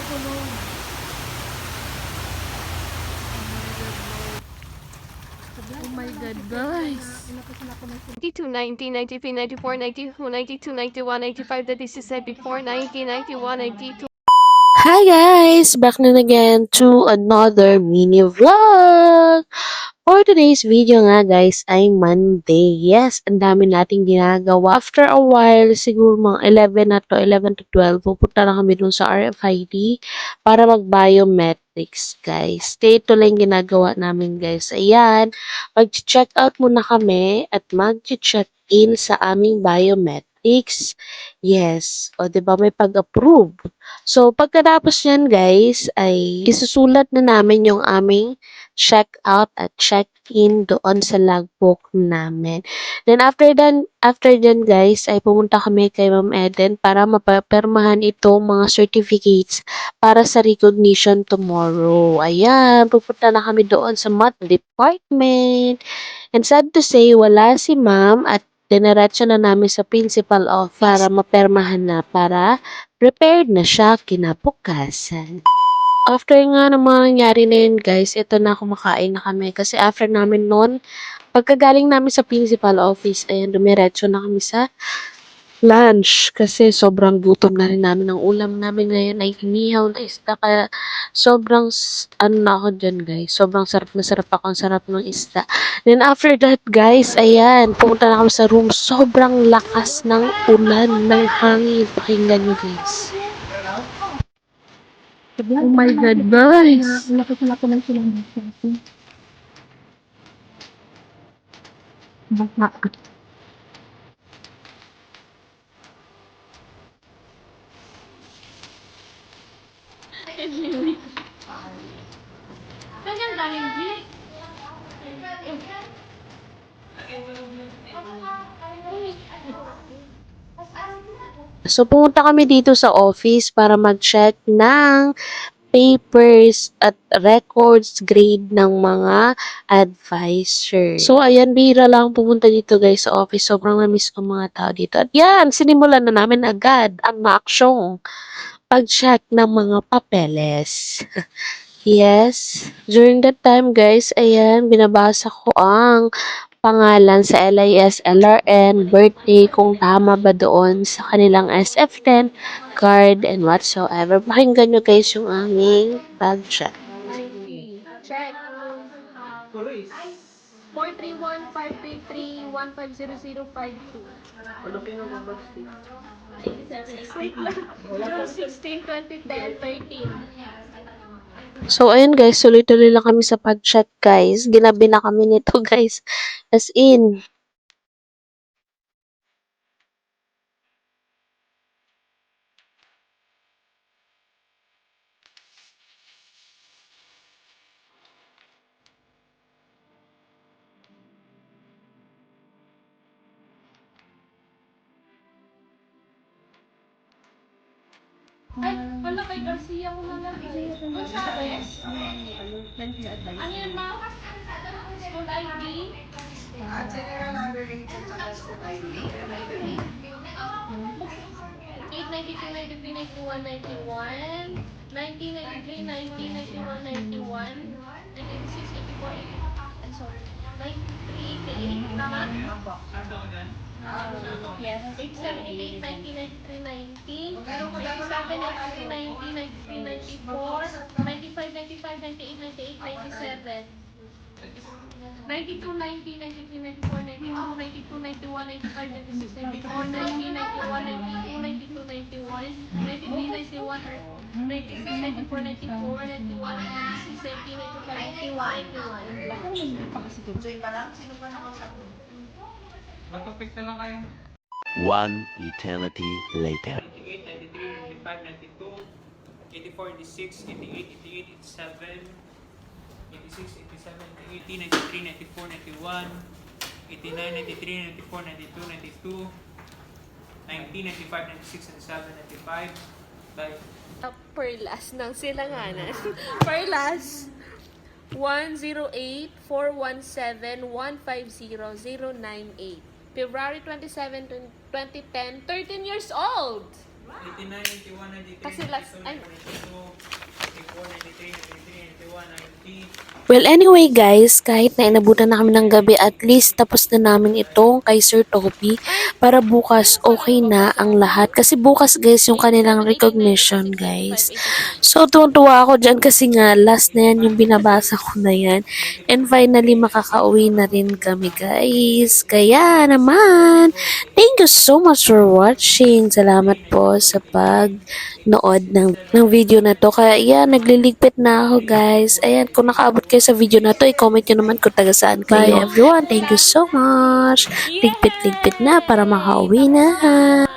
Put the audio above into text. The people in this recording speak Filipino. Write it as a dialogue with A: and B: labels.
A: Oh my god, guys. 92, 90, 93, 94, 92, 92, 91, 95, 96, 94, 90, 91, 92.
B: Hi guys! Back na again to another mini vlog! For today's video nga guys ay Monday. Yes, ang dami nating ginagawa. After a while, siguro mga 11 na to, 11 to 12, pupunta na kami dun sa RFID para mag-biometrics guys. Ito lang yung ginagawa namin guys. Ayan, mag-check out muna kami at mag-check in sa aming biometrics. Yes, o 'di ba may pag-approve. So, pagkatapos yan guys, ay isusulat na namin yung aming check-out at check-in doon sa logbook namin. Then, after then guys, ay pumunta kami kay Ma'am Eden para mapapermahan itong mga certificates para sa recognition tomorrow. Ayan, pupunta na kami doon sa math department. And sad to say, wala si Ma'am at dineretso na namin sa principal office para mapermahan na para prepared na siya kinabukasan. After nga ng mga nangyari na yun guys, ito na kumakain na kami. Kasi after namin noon, pagkagaling namin sa principal office, ayan, dumiretso na kami sa lunch. Kasi sobrang gutom na rin namin. Ang ulam namin ngayon ay inihaw na isda. Kaya sobrang, ano na ako dyan guys. Sobrang sarap na sarap ako. Ang sarap ng isda. Then after that guys, ayan, pumunta na kami sa room. Sobrang lakas ng ulan, ng hangin. Pakinggan nyo guys.
A: Oh my god, guys.
C: Laki-laki ng silang dito. Baka.
A: Ganyan galing, G.
B: So, pumunta kami dito sa office para mag-check ng papers at records grade ng mga advisor. So, ayan, bihira lang pumunta dito guys sa office. Sobrang na-miss ko mga tao dito. At yan, sinimulan na namin agad ang maaksyong pag-check ng mga papeles. Yes, during that time guys, ayan, binabasa ko ang pangalan sa LIS, LRN, birthday, kung tama ba doon sa kanilang SF10, card, and whatsoever. Pakinggan nyo guys yung aming pag-check.
A: Check. 431-533-150052. June 16, 2010, 13.
B: So, ayun guys, tuloy-tuloy lang kami sa pag-check guys. Ginabi na kami nito guys. As in,
A: Ay, wala kay Garcia mo na lang. Gonzales? Ano yan, ma'am? School ID?
C: General underrated sa school ID.
A: 892, 93, 91, 91, 1993, 90, 91, 91, 96, 84, 80, I'm sorry, 93, 88, tama? Yes. 878, 1993, 90, 87, 93, 90, 93, 94, 95, 95, 98, 98, 97. 92, 90, 93, 94, 92, 92, 91, 95, 96, 94, 90, 91, 92, 92, 91, 93, 91, 96, 94, 94, 91, 96, 90, 95, 91, 91.
C: Joy pa lang? Sino pa nakausap mo?
D: Matupik na lang kayo.
E: One eternity later.
D: 98, 93, 95, 92, 84, 86, 88, 88, 87, 86, 87, 80, 93, 94, 91, 89, 93, 94, 92, 92, 90, 95, 96, 97, 95, by
A: Perlas ng silanganan. Perlas 108-417-150098. February 27, 2010, 13 years old!
D: 89, 91, 93,
A: Kasi last,
D: 92,
A: ay,
D: 94, 93, 93, 91, 90.
B: Well, anyway guys, kahit na inabutan na kami ng gabi, at least tapos na namin itong kay Sir Toby para bukas okay na ang lahat. Kasi bukas guys yung kanilang recognition guys. So tuwang-tuwa ako dyan kasi nga last na yan yung binabasa ko na yan. And finally makakauwi na rin kami guys. Kaya naman, thank you so much for watching. Salamat po sa pagnood ng video na to. Kaya yan, nagliligpit na ako guys. Ayan, kung nakaabot kayo sa video na to, i-comment nyo naman kung taga saan kayo. Bye everyone, thank you so much. Ligpit-ligpit na para makauwi na.